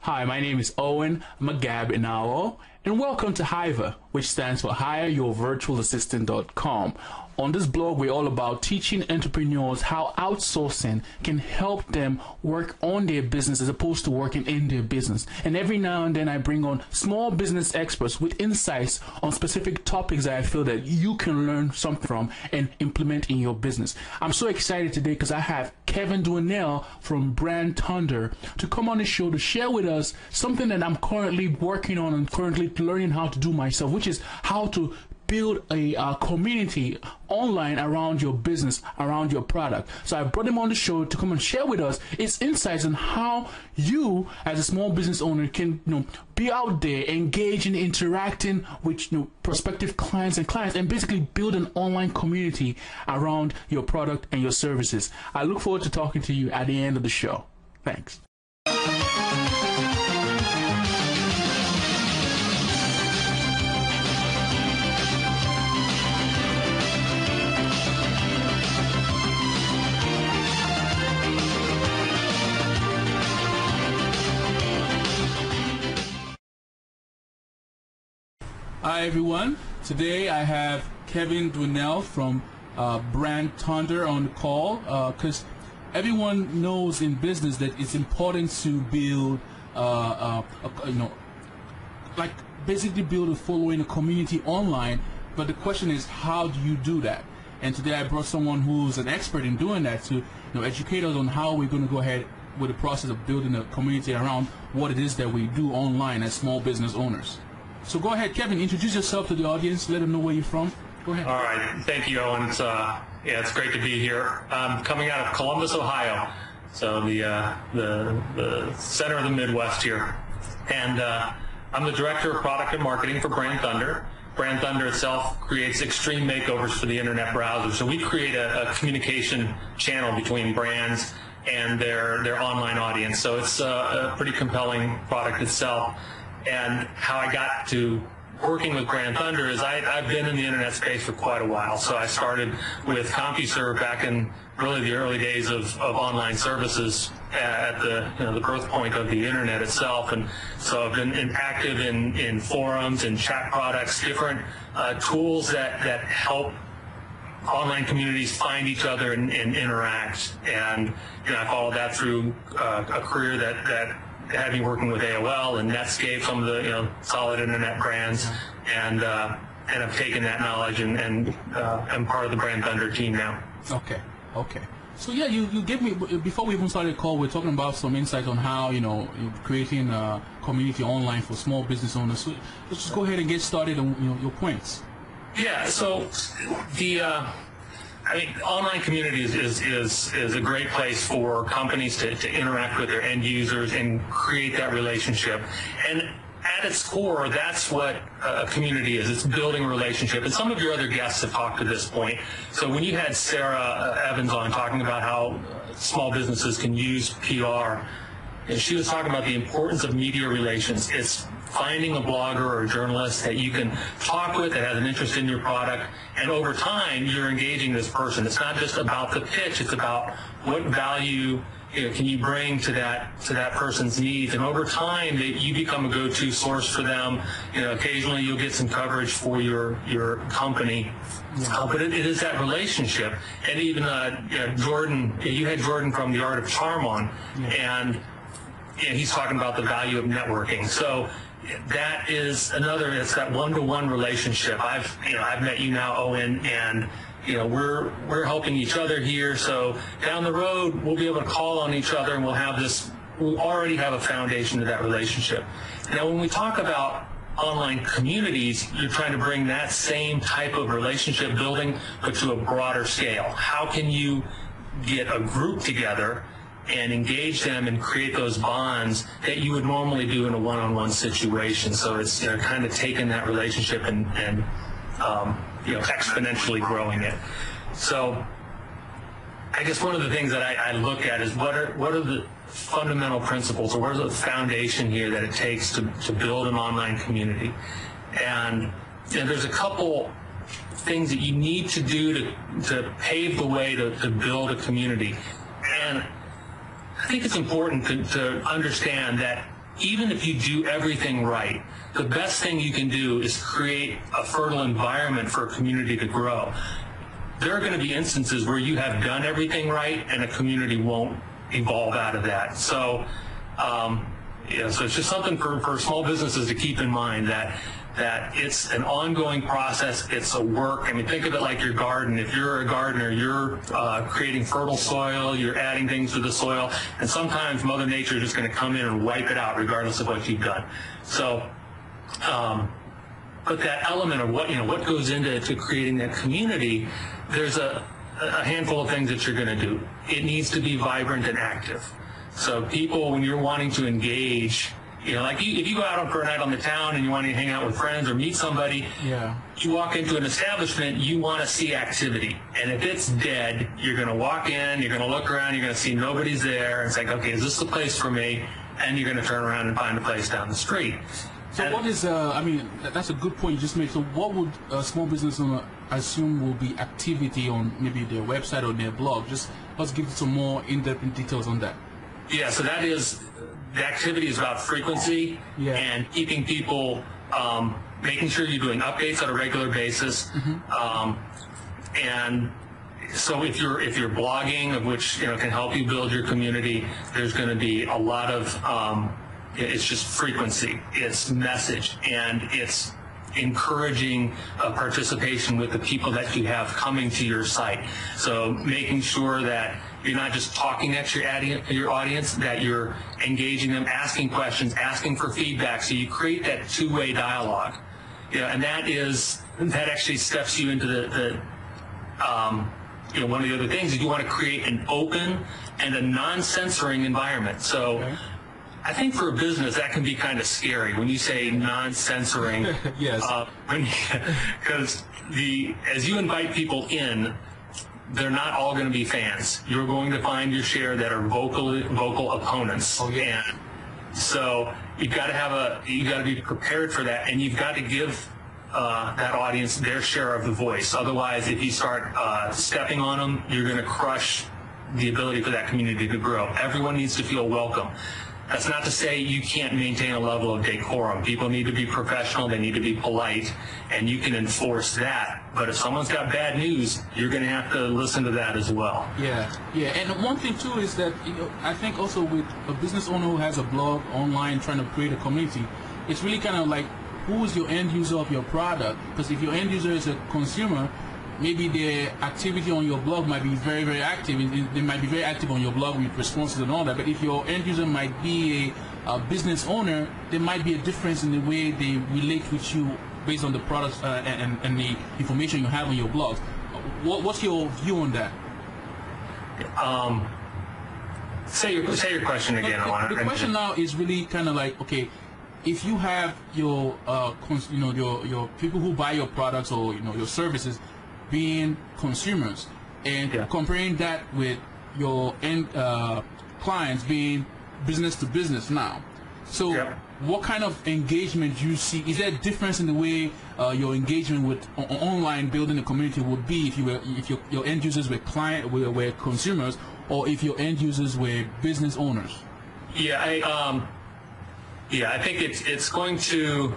Hi, my name is Owen Magab-Inawo, and welcome to Hiver, which stands for HireYourVirtualAssistant.com. On this blog, we're all about teaching entrepreneurs how outsourcing can help them work on their business as opposed to working in their business. And every now and then I bring on small business experts with insights on specific topics that I feel that you can learn something from and implement in your business. I'm so excited today because I have Kevin Dwinell from Brand Thunder to come on the show to share with us something that I'm currently working on and currently learning how to do myself, which is how to build a community online around your business, around your product. So I brought him on the show to come and share with us his insights on how you, as a small business owner, can be out there, engage in interacting with prospective clients and basically build an online community around your product and your services. I look forward to talking to you at the end of the show. Thanks. Hi everyone, today I have Kevin Dwinell from Brand Thunder on the call because everyone knows in business that it's important to build, basically build a following, a community online, but the question is, how do you do that? And today I brought someone who's an expert in doing that to educate us on how we're going to go ahead with the process of building a community around what it is that we do online as small business owners. So go ahead, Kevin, introduce yourself to the audience, let them know where you're from. Go ahead. All right, thank you, Owen. It's great to be here. I'm coming out of Columbus, Ohio, so the center of the Midwest here. And I'm the Director of Product and Marketing for Brand Thunder. Brand Thunder itself creates extreme makeovers for the internet browser. So we create a communication channel between brands and their online audience. So it's a pretty compelling product itself. And how I got to working with Brand Thunder is I've been in the internet space for quite a while. So I started with CompuServe back in really the early days of online services at the birth point of the internet itself. And so I've been active in forums and chat products, different tools that help online communities find each other and interact. And I followed that through a career that had me working with AOL and Netscape, some of the solid internet brands, and I've taken that knowledge and I'm part of the Brand Thunder team now. Okay. So yeah, you gave me, before we even started the call, we're talking about some insights on how you're creating a community online for small business owners. So let's just go ahead and get started on your points. Yeah. So online communities is a great place for companies to interact with their end users and create that relationship. And at its core, that's what a community is. It's building a relationship. And some of your other guests have talked to this point. So when you had Sarah Evans on talking about how small businesses can use PR, and she was talking about the importance of media relations. It's finding a blogger or a journalist that you can talk with that has an interest in your product, and over time you're engaging this person. It's not just about the pitch, it's about what value can you bring to that person's needs, and over time that you become a go-to source for them. Occasionally you'll get some coverage for your company. But it is that relationship. And even Jordan, you had Jordan from The Art of Charm on, and he's talking about the value of networking. So that is another, it's that one-to-one relationship. I've met you now, Owen, and we're helping each other here. So down the road, we'll be able to call on each other, and we'll already have a foundation to that relationship. Now, when we talk about online communities, you're trying to bring that same type of relationship building, but to a broader scale. How can you get a group together and engage them and create those bonds that you would normally do in a one-on-one situation? So it's kind of taking that relationship and exponentially growing it. So I guess one of the things that I look at is what are the fundamental principles, or what is the foundation here that it takes to build an online community? And there's a couple things that you need to do to pave the way to build a community. And I think it's important to understand that even if you do everything right, the best thing you can do is create a fertile environment for a community to grow. There are going to be instances where you have done everything right and a community won't evolve out of that. So, so it's just something for small businesses to keep in mind, that it's an ongoing process. It's a work. I mean, think of it like your garden. If you're a gardener, you're creating fertile soil, you're adding things to the soil, and sometimes Mother Nature is just going to come in and wipe it out regardless of what you've done. So, but that element of what goes into creating that community, there's a handful of things that you're going to do. It needs to be vibrant and active. So people, when you're wanting to engage, like if you go out for a night on the town and you want to hang out with friends or meet somebody, you walk into an establishment, you want to see activity. And if it's dead, you're going to walk in, you're going to look around, you're going to see nobody's there. It's like, okay, is this the place for me? And you're going to turn around and find a place down the street. So what is, that's a good point you just made. So what would a small business owner assume will be activity on maybe their website or their blog? Just let's give some more in-depth details on that. Yeah, so that is, the activity is about frequency and keeping people, making sure you're doing updates on a regular basis. And so if you're blogging, of which can help you build your community, there's going to be a lot of it's just frequency, it's message, and it's encouraging participation with the people that you have coming to your site. So making sure that you're not just talking at your audience, that you're engaging them, asking questions, asking for feedback, so you create that two-way dialogue. And that actually steps you into the one of the other things is you want to create an open and a non-censoring environment. So I think for a business that can be kind of scary when you say non-censoring. Yes. Because as you invite people in, they're not all going to be fans. You're going to find your share that are vocal opponents. And so you've got to be prepared for that, and you've got to give that audience their share of the voice. Otherwise, if you start stepping on them, you're going to crush the ability for that community to grow. Everyone needs to feel welcome. That's not to say you can't maintain a level of decorum. People need to be professional, they need to be polite, and you can enforce that. But if someone's got bad news, you're going to have to listen to that as well. Yeah. And one thing too is that I think also with a business owner who has a blog online trying to create a community, it's really kind of like, who is your end user of your product? Because if your end user is a consumer, maybe their activity on your blog might be very, very active. They might be very active on your blog with responses and all that. But if your end user might be a business owner, there might be a difference in the way they relate with you based on the products and the information you have on your blog. What's your view on that? Say your question again. The question now is really kind of like, okay, if you have your your people who buy your products or your services being consumers, and comparing that with your end clients being business to business now. So what kind of engagement do you see? Is there a difference in the way your engagement with online building a community would be if your end users were were consumers, or if your end users were business owners? I think it's going to.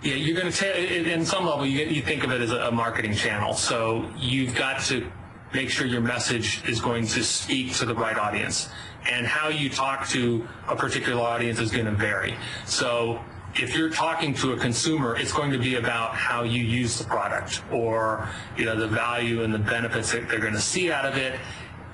Yeah, you're going to in some level you think of it as a marketing channel. So you've got to make sure your message is going to speak to the right audience, and how you talk to a particular audience is going to vary. So if you're talking to a consumer, it's going to be about how you use the product, or the value and the benefits that they're going to see out of it,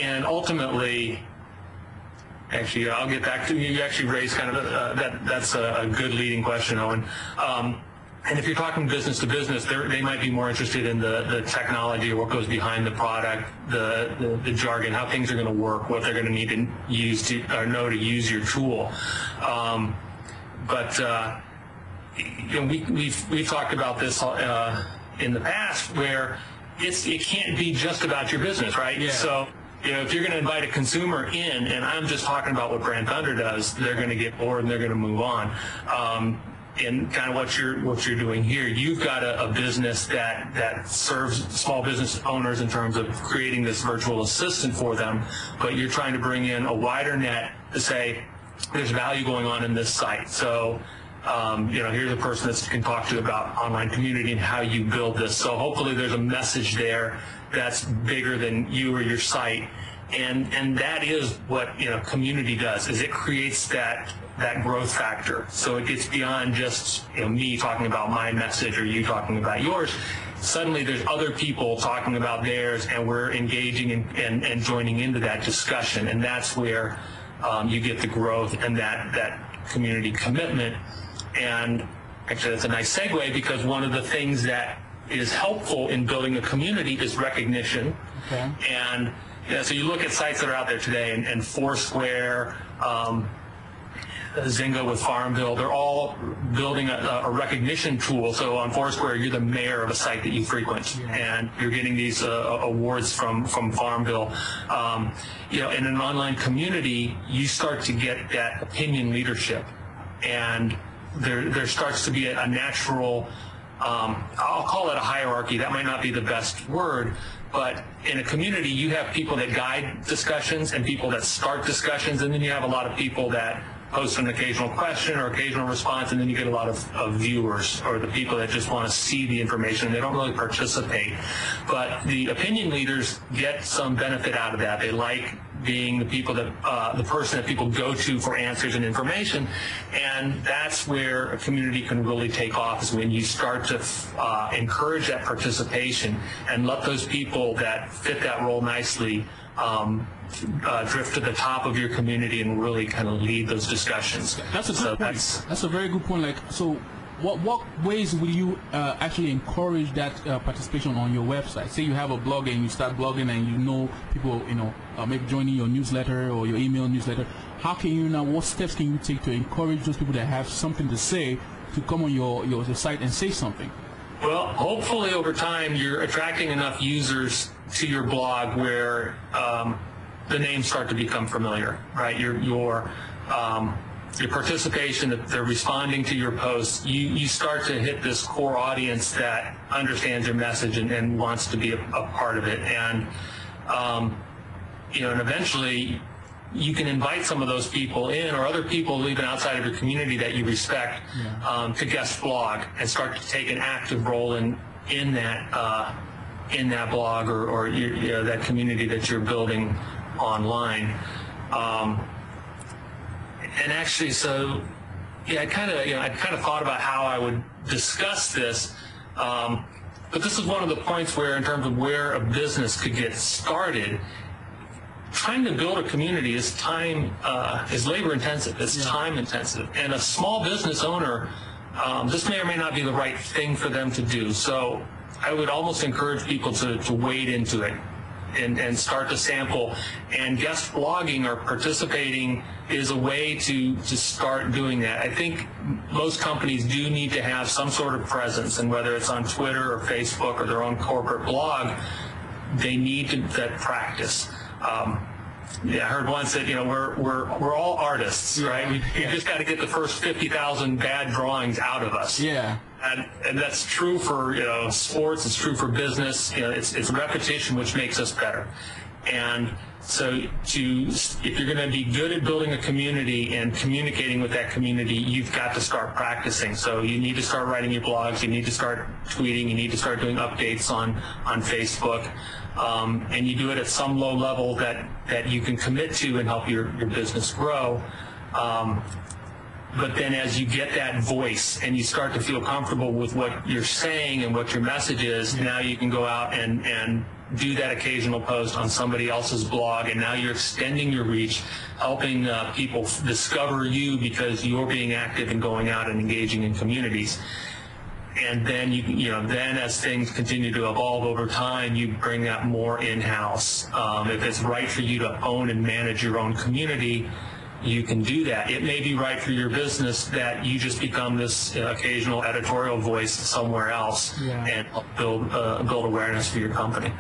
and ultimately. Actually, I'll get back to you. You actually raised kind of that's a good leading question, Owen. And if you're talking business to business, they might be more interested in the technology or what goes behind the product, the jargon, how things are going to work, what they're going to need to use to use your tool. We've talked about this in the past, where it can't be just about your business, right? Yeah. So. If you're going to invite a consumer in, and I'm just talking about what Brand Thunder does, they're going to get bored and they're going to move on. And kind of what you're doing here, you've got a business that serves small business owners in terms of creating this virtual assistant for them, but you're trying to bring in a wider net to say, there's value going on in this site. So, here's a person that can talk to you about online community and how you build this. So hopefully there's a message there that's bigger than you or your site. And that is what, community does, is it creates that growth factor. So it gets beyond just, me talking about my message or you talking about yours. Suddenly there's other people talking about theirs, and we're engaging and joining into that discussion. And that's where you get the growth and that community commitment. And actually that's a nice segue, because one of the things that is helpful in building a community is recognition. Okay. And so you look at sites that are out there today, and Foursquare, Zynga with Farmville, they're all building a recognition tool. So on Foursquare, you're the mayor of a site that you frequent, and you're getting these awards from Farmville. In an online community, you start to get that opinion leadership, and there starts to be a natural, I'll call it a hierarchy. That might not be the best word, but in a community, you have people that guide discussions and people that start discussions, and then you have a lot of people that post an occasional question or occasional response, and then you get a lot of viewers, or the people that just want to see the information. They don't really participate. But the opinion leaders get some benefit out of that. They like being the people that the person that people go to for answers and information, and that's where a community can really take off, is when you start to encourage that participation and let those people that fit that role nicely drift to the top of your community and really kind of lead those discussions. That's a good point. That's a very good point. What ways will you actually encourage that participation on your website? Say you have a blog and you start blogging, and people, maybe joining your newsletter or your email newsletter. How can you now? What steps can you take to encourage those people that have something to say to come on your site and say something? Well, hopefully over time you're attracting enough users to your blog where the names start to become familiar, right? Your participation, that they're responding to your posts, you start to hit this core audience that understands your message and wants to be a part of it. And, and eventually you can invite some of those people in, or other people even outside of your community that you respect, to guest blog and start to take an active role in that blog or that community that you're building online. And actually, I kind of thought about how I would discuss this, but this is one of the points where, in terms of where a business could get started, trying to build a community is labor intensive. It's time intensive, and a small business owner, this may or may not be the right thing for them to do. So I would almost encourage people to wade into it and start to sample. And guest blogging or participating is a way to start doing that. I think most companies do need to have some sort of presence, and whether it's on Twitter or Facebook or their own corporate blog, they need that practice. I heard once that we're all artists, right? You just got to get the first 50,000 bad drawings out of us. Yeah. And that's true for sports. It's true for business. It's repetition which makes us better. And so if you're going to be good at building a community and communicating with that community, you've got to start practicing. So you need to start writing your blogs. You need to start tweeting. You need to start doing updates on Facebook. And you do it at some low level that you can commit to and help your business grow. But then as you get that voice and you start to feel comfortable with what you're saying and what your message is, now you can go out and do that occasional post on somebody else's blog, and now you're extending your reach, helping people discover you because you're being active and going out and engaging in communities. And then then as things continue to evolve over time, you bring that more in-house. If it's right for you to own and manage your own community, you can do that. It may be right for your business that you just become this occasional editorial voice somewhere else and build awareness for your company.